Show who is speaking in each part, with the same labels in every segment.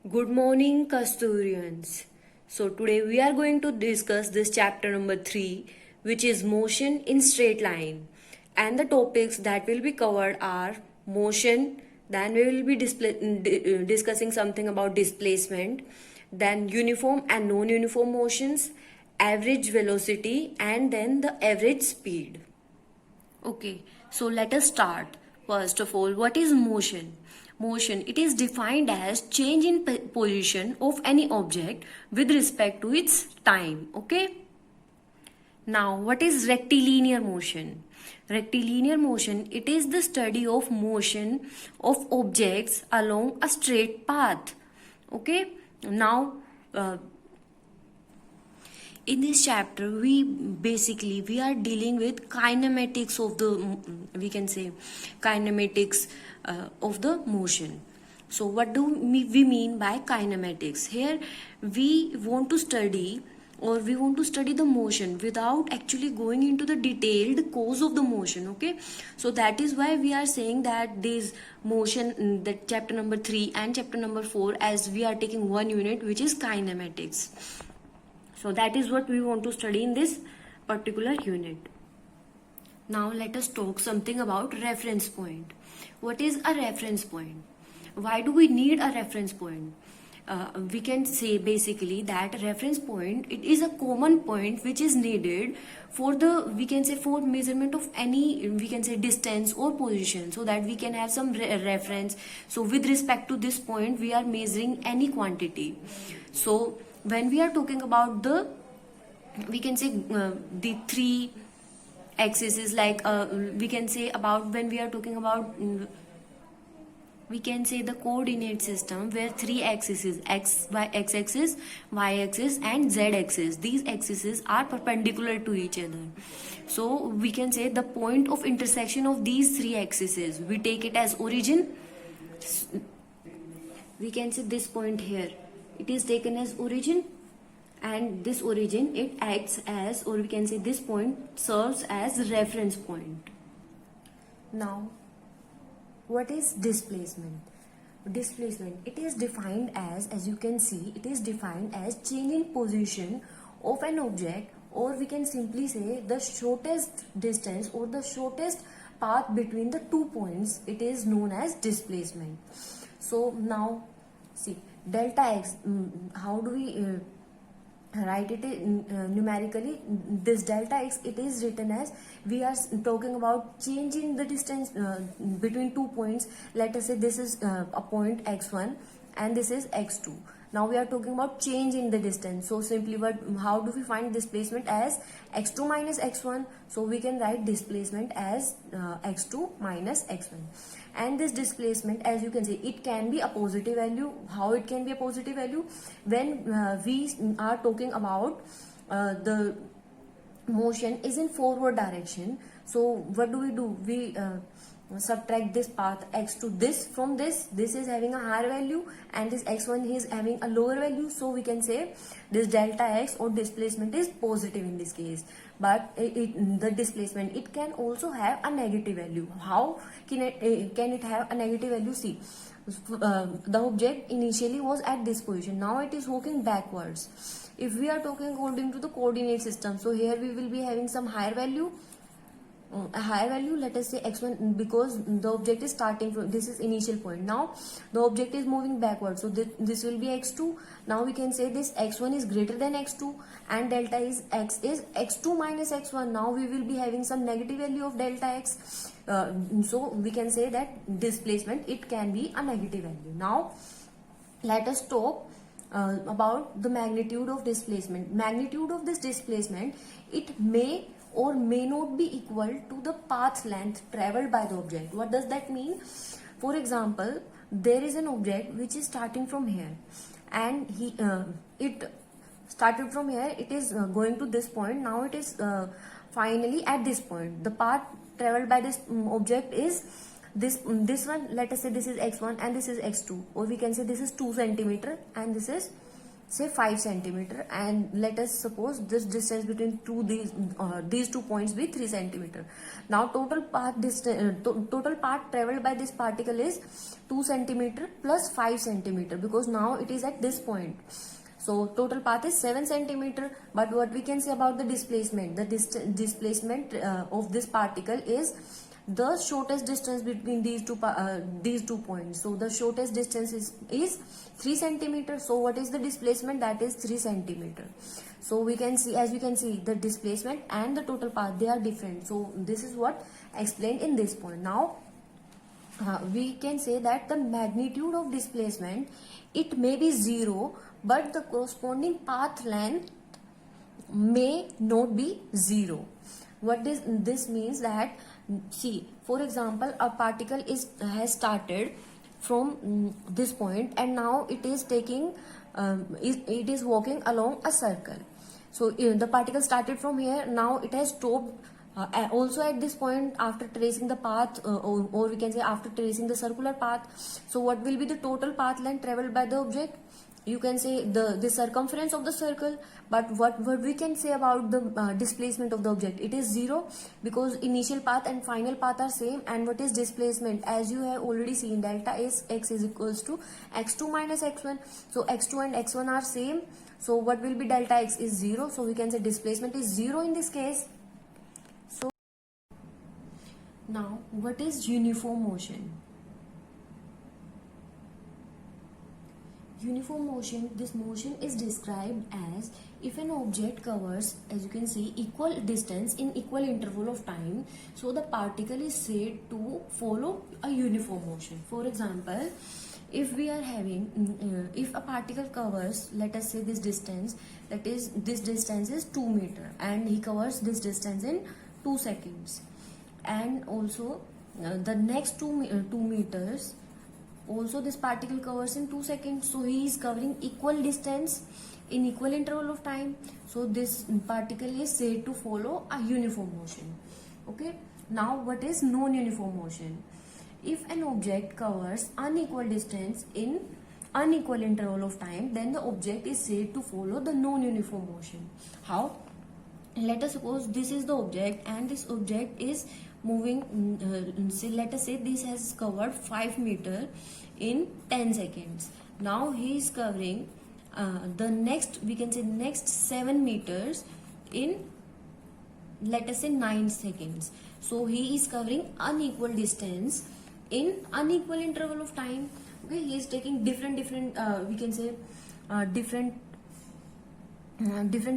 Speaker 1: Good morning, Kasturians. So, today we are going to discuss this chapter number 3, which is motion in straight line. And the topics that will be covered are motion, then we will be discussing something about displacement, then uniform and non uniform motions, average velocity, and then the average speed. Okay, so let us start. First of all, what is motion? Motion, it is defined as change in position of any object with respect to its time. Okay. Now, what is rectilinear motion? Rectilinear motion, it is the study of motion of objects along a straight path. Okay. Now, in this chapter we are dealing with kinematics of the, we can say, kinematics of the motion. So what do we mean by kinematics? Here we want to study, or we want to study the motion without actually going into the detailed cause of the motion. Okay, so that is why we are saying that this motion, that chapter number 3 and chapter number 4, as we are taking one unit which is kinematics. So that is what we want to study in this particular unit. Now let us talk something about reference point. What is a reference point? Why do we need a reference point? We can say basically that reference point, it is a common point which is needed for the, we can say, for measurement of any, we can say, distance or position, so that we can have some reference. So with respect to this point we are measuring any quantity. So when we are talking about the, we can say, the three axes is like, we can say about, when we are talking about, we can say the coordinate system, where three axes is x axis, y axis and z axis. These axes are perpendicular to each other. So we can say the point of intersection of these three axes, we take it as origin. We can say this point here, it is taken as origin, and this origin, it acts as, or we can say this point serves as reference point. Now, what is displacement? Displacement, it is defined as you can see, it is defined as change in position of an object, or we can simply say the shortest distance or the shortest path between the 2 points. It is known as displacement. So now see, delta x, how do we write it numerically? This delta x, it is written as, we are talking about changing the distance between 2 points. Let us say this is a point x1 and this is x2. Now we are talking about change in the distance. So simply, what, how do we find displacement? As x2 minus x1. So we can write displacement as x2 minus x1. And this displacement, as you can see, it can be a positive value. How it can be a positive value? When we are talking about the motion is in forward direction. So what do? We subtract this path x to this from this. This is having a higher value and this x1 is having a lower value. So we can say this delta x or displacement is positive in this case. But the displacement, it can also have a negative value. How can it have a negative value? See, the object initially was at this position. Now it is walking backwards. If we are talking according to the coordinate system, so here we will be having some higher value. A higher value, let us say x1, because the object is starting from, this is initial point. Now the object is moving backwards, so this will be x2. Now we can say this x1 is greater than x2 and delta is x is x2 minus x1. Now we will be having some negative value of delta x. So we can say that displacement, it can be a negative value. Now let us talk about the magnitude of displacement. Magnitude of this displacement, it may or may not be equal to the path length traveled by the object. What does that mean? For example, there is an object which is starting from here, and it started from here, it is going to this point. Now it is finally at this point. The path traveled by this object is this one. Let us say this is x1 and this is x2, or we can say this is 2 centimeter and this is say 5 centimeter, and let us suppose this distance between these 2 points be 3 centimeter. Now total path traveled by this particle is 2 centimeter plus 5 centimeter, because now it is at this point. So total path is 7 centimeter. But what we can say about the displacement? The displacement of this particle is the shortest distance between these two points. So the shortest distance is 3 centimeter. So what is the displacement? That is 3 centimeter. So we can see, as we can see, the displacement and the total path, they are different. So this is what explained in this point. Now we can say that the magnitude of displacement, it may be 0, but the corresponding path length may not be 0. What this means that, see, for example, a particle has started from this point, and now it is taking it is walking along a circle. So the particle started from here, now it has stopped also at this point after tracing the path, or we can say after tracing the circular path. So what will be the total path length traveled by the object? You can say the circumference of the circle. But what we can say about the displacement of the object? It is 0, because initial path and final path are same. And what is displacement? As you have already seen, delta is x is equals to x2 minus x1. So x2 and x1 are same. So what will be delta x is 0. So we can say displacement is 0 in this case. So now what is uniform motion? Uniform motion, this motion is described as if an object covers, as you can see, equal distance in equal interval of time, so the particle is said to follow a uniform motion. For example, if we are having, if a particle covers, let us say this distance, that is, this distance is 2 meter, and he covers this distance in 2 seconds, and also the next 2 meters, also this particle covers in 2 seconds. So he is covering equal distance in equal interval of time. So this particle is said to follow a uniform motion. Okay. Now what is non-uniform motion? If an object covers unequal distance in unequal interval of time, then the object is said to follow the non-uniform motion. How? Let us suppose this is the object, and this object is moving, let us say this has covered 5 meter in 10 seconds. Now he is covering the next, we can say next 7 meters in, let us say, 9 seconds. So he is covering unequal distance in unequal interval of time. Okay, he is taking different we can say different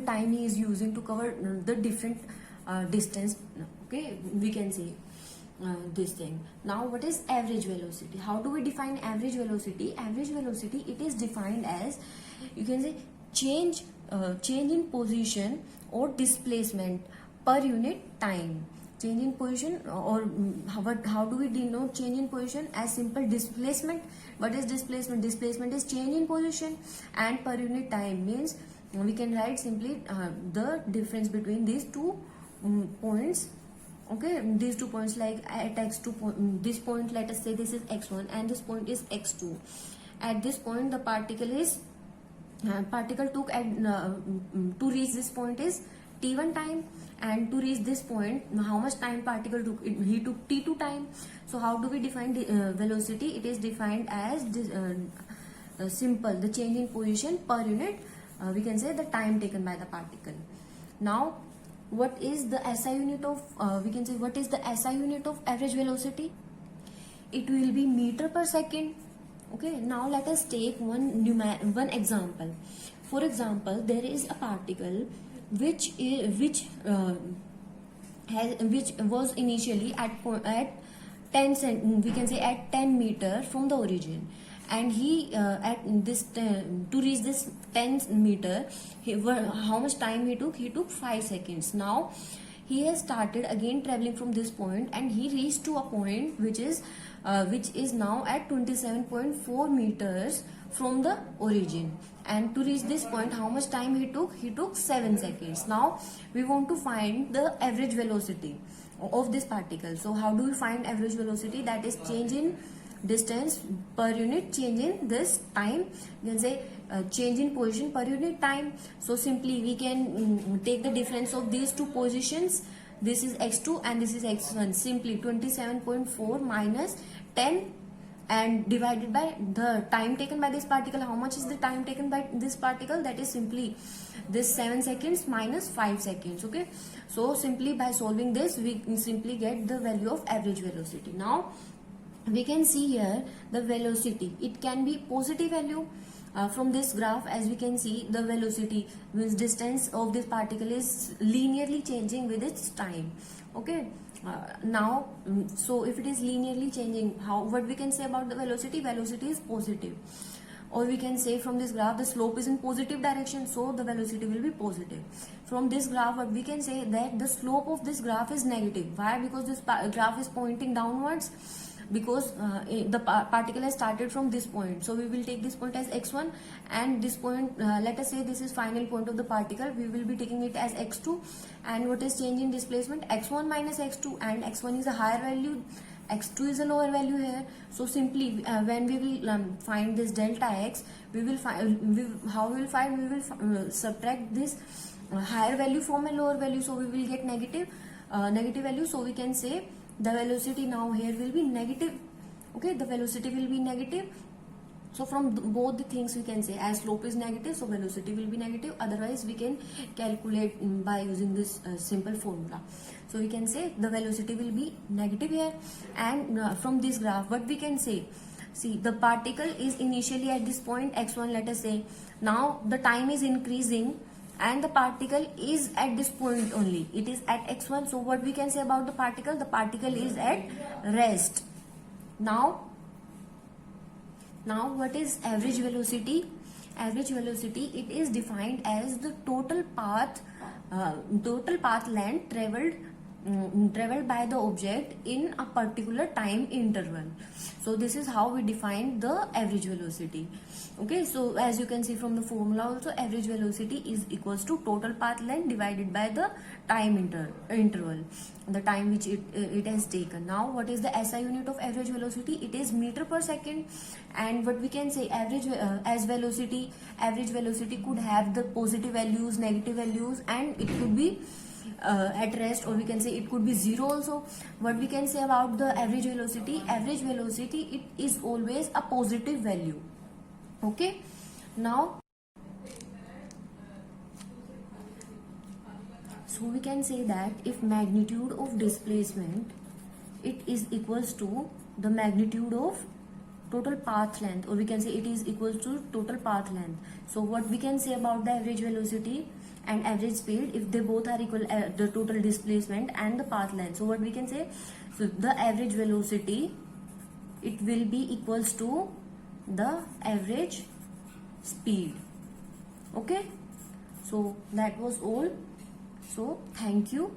Speaker 1: time he is using to cover the different distance. Okay, we can say this thing. Now what is average velocity? How do we define average velocity? Average velocity, it is defined as, you can say, change in position or displacement per unit time. Change in position, or how do we denote change in position? As simple displacement. What is displacement? Displacement is change in position, and per unit time means we can write simply the difference between these two points. Okay, these 2 points, like at x2 this point, let us say this is x1 and this point is x2. At this point the particle took to reach this point is t1 time, and to reach this point, how much time particle took? He took t2 time. So how do we define the velocity? It is defined as simple, the change in position per unit, we can say the time taken by the particle. Now what is the SI unit of, we can say, what is the SI unit of average velocity? It will be meter per second. Okay, now let us take one example. For example, there is a particle which was initially at 10 we can say at 10 meter from the origin, and he at this to reach this 10 meter, how much time he took? He took 5 seconds. Now he has started again traveling from this point, and he reached to a point which is now at 27.4 meters from the origin. And to reach this point, how much time he took? He took 7 seconds. Now we want to find the average velocity of this particle. So how do we find average velocity? That is change in distance per unit change in this time. You can say change in position per unit time. So simply we can take the difference of these two positions. This is x2 and this is x1. Simply 27.4 minus 10 and divided by the time taken by this particle. How much is the time taken by this particle? That is simply this 7 seconds minus 5 seconds. Okay, so simply by solving this we simply get the value of average velocity. Now we can see here the velocity. It can be positive value. From this graph, as we can see, the velocity means distance of this particle is linearly changing with its time. Okay, now so if it is linearly changing, what we can say about the velocity? Velocity is positive. Or we can say from this graph the slope is in positive direction, so the velocity will be positive. From this graph, what we can say that the slope of this graph is negative. Why? Because this graph is pointing downwards, because the particle has started from this point. So we will take this point as x1 and this point, let us say this is final point of the particle, we will be taking it as x2. And what is change in displacement? x1 minus x2, and x1 is a higher value, x2 is a lower value here. So simply when we will find this delta x, we will find, how we will find? We will subtract this higher value from a lower value, so we will get negative value. So we can say the velocity now here will be negative. Okay, the velocity will be negative. So from both the things we can say, as slope is negative, so velocity will be negative. Otherwise we can calculate by using this simple formula. So we can say the velocity will be negative here. And from this graph, what we can say, see, the particle is initially at this point x1, let us say. Now the time is increasing and the particle is at this point only. It is at x1. So what we can say about the particle? The particle is at rest. Now what is average velocity? Average velocity, it is defined as the total path length traveled by the object in a particular time interval. So this is how we define the average velocity. Okay, so as you can see from the formula also, average velocity is equals to total path length divided by the time interval, the time which it has taken. Now what is the SI unit of average velocity? It is meter per second. And what we can say, average average velocity could have the positive values, negative values, and it could be at rest, or we can say it could be zero also. What we can say about the average velocity? Average velocity, it is always a positive value. Okay, now so we can say that if magnitude of displacement, it is equals to the magnitude of total path length, or we can say it is equals to total path length. So what we can say about the average velocity and average speed, if they both are equal, the total displacement and the path length. So what we can say, so the average velocity, it will be equals to the average speed. Okay, so that was all. So thank you.